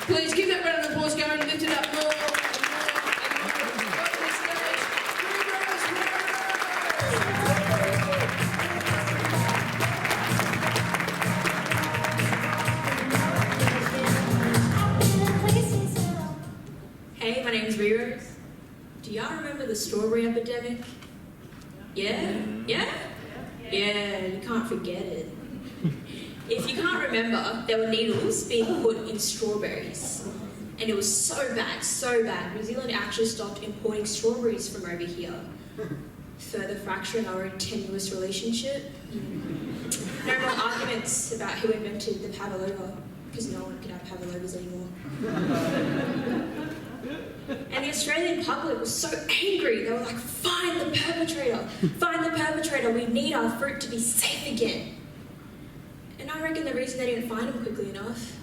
Please give that round of applause going, lift it up more. Hey, my name's Rose. Do y'all remember the strawberry epidemic? Yeah? Yeah? Yeah, you can't forget it. If you can't remember, there were needles being put in strawberries. And it was so bad. New Zealand actually stopped importing strawberries from over here. Further fracturing our tenuous relationship. No more arguments about who invented the pavlova, because no one could have pavlovas anymore. And the Australian public was so angry. They were like, find the perpetrator, we need our fruit to be safe again. And I reckon the reason they didn't find him quickly enough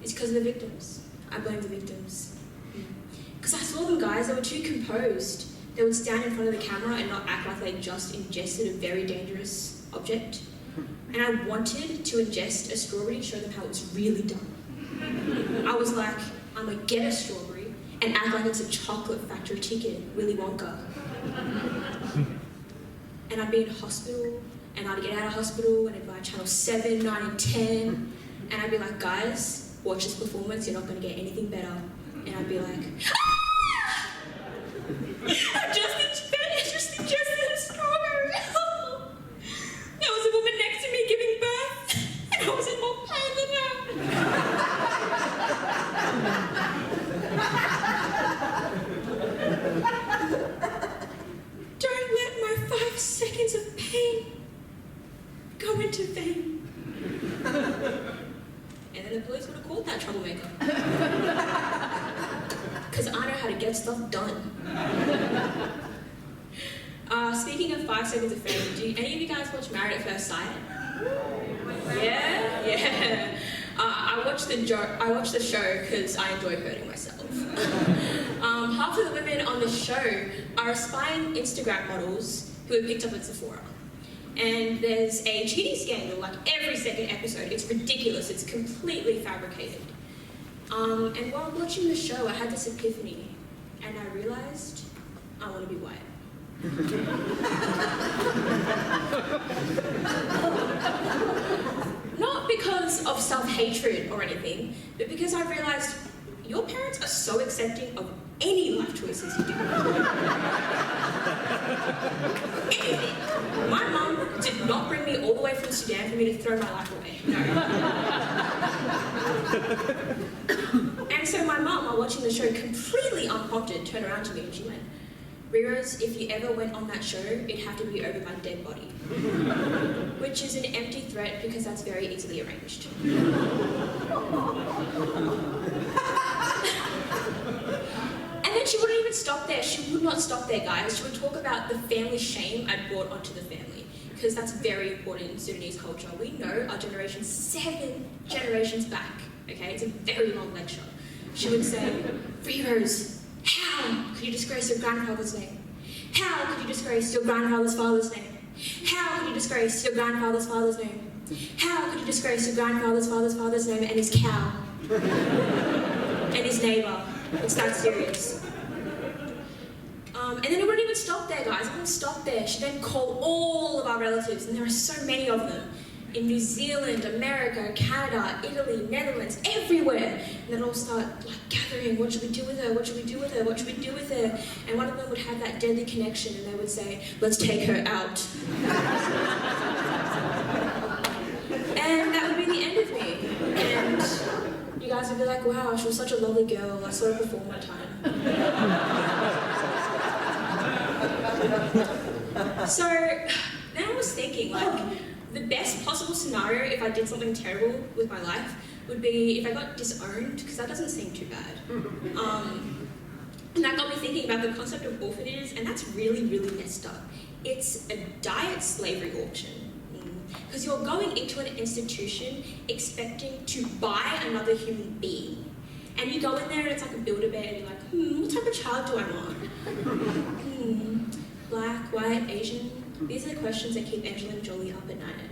is because of the victims. I blame the victims. Because I saw them, guys, they were too composed. They would stand in front of the camera and not act like they just ingested a very dangerous object. And I wanted to ingest a strawberry and show them how it was really done. I was like, I'm gonna get a strawberry and act like it's a chocolate factory ticket, Willy Wonka. And I'd be in hospital, and I'd get out of hospital, and I'd be like channel 7, 9, and 10, and I'd be like, guys, watch this performance, you're not gonna get anything better. And I'd be like, ah! I just ingested a strawberry. There was a woman next to me giving birth, and I was in more pain than her. Don't let my 5 seconds of pain go into vain. And then the police would have called that troublemaker. Because I know how to get stuff done. Speaking of 5 seconds of fame, do any of you guys watch Married at First Sight? Yeah? I watched the show because I enjoy hurting myself. Half of the women on the show are aspiring Instagram models who are picked up at Sephora. And there's a cheating scandal like every second episode. It's ridiculous. It's completely fabricated. And while watching the show, I had this epiphany, and I realized I want to be white. Not because of self-hatred or anything, but because I realized your parents are so accepting of any life choices you do. Anything. My mum did not bring me all the way from Sudan for me to throw my life away. No. And so my mum, while watching the show, completely unprompted, turned around to me and she went, Rose, if you ever went on that show, it'd have to be over my dead body. Which is an empty threat because that's very easily arranged. And then she wouldn't even stop there. She would not stop there, guys. She would talk about the family shame I'd brought onto the family, because that's very important in Sudanese culture. We know our generation 7 generations back, okay? It's a very long lecture. She would say, Rose, how could you disgrace your grandfather's name? How could you disgrace your grandfather's father's name? How could you disgrace your grandfather's father's name? How could you disgrace your grandfather's father's name and his cow? And his neighbour? It's that serious. And then it wouldn't even stop there, guys. It wouldn't stop there. She then called all of our relatives, and there are so many of them, in New Zealand, America, Canada, Italy, Netherlands, everywhere. And they'd all start like gathering, what should we do with her? What should we do with her? What should we do with her? And one of them would have that deadly connection, and they would say, let's take her out. And that would be the end of me. And you guys would be like, wow, she was such a lovely girl. I saw her perform one time. So then I was thinking, like, the best possible scenario if I did something terrible with my life would be if I got disowned, because that doesn't seem too bad. And that got me thinking about the concept of orphanages, and that's really, really messed up. It's a diet slavery auction. Because you're going into an institution expecting to buy another human being. And you go in there and it's like a Build-A-Bear, and you're like, what type of child do I want? Black, white, Asian? These are the questions that keep Angelina Jolie up at night.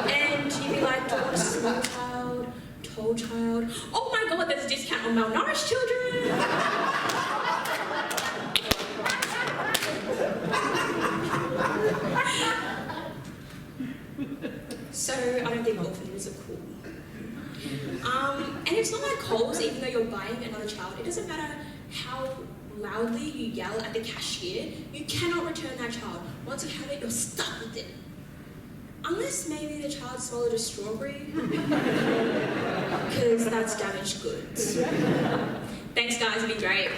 And you'd be like, do I want a small child, tall child. Oh my god, there's a discount on malnourished children! So I don't think orphanages are cool. And it's not like Coles, even though you're buying another child, it doesn't matter how loudly you yell at the cashier, you cannot return that child. Once you have it, you're stuck with it. Unless maybe the child swallowed a strawberry, because that's damaged goods. Thanks guys, it'd be great.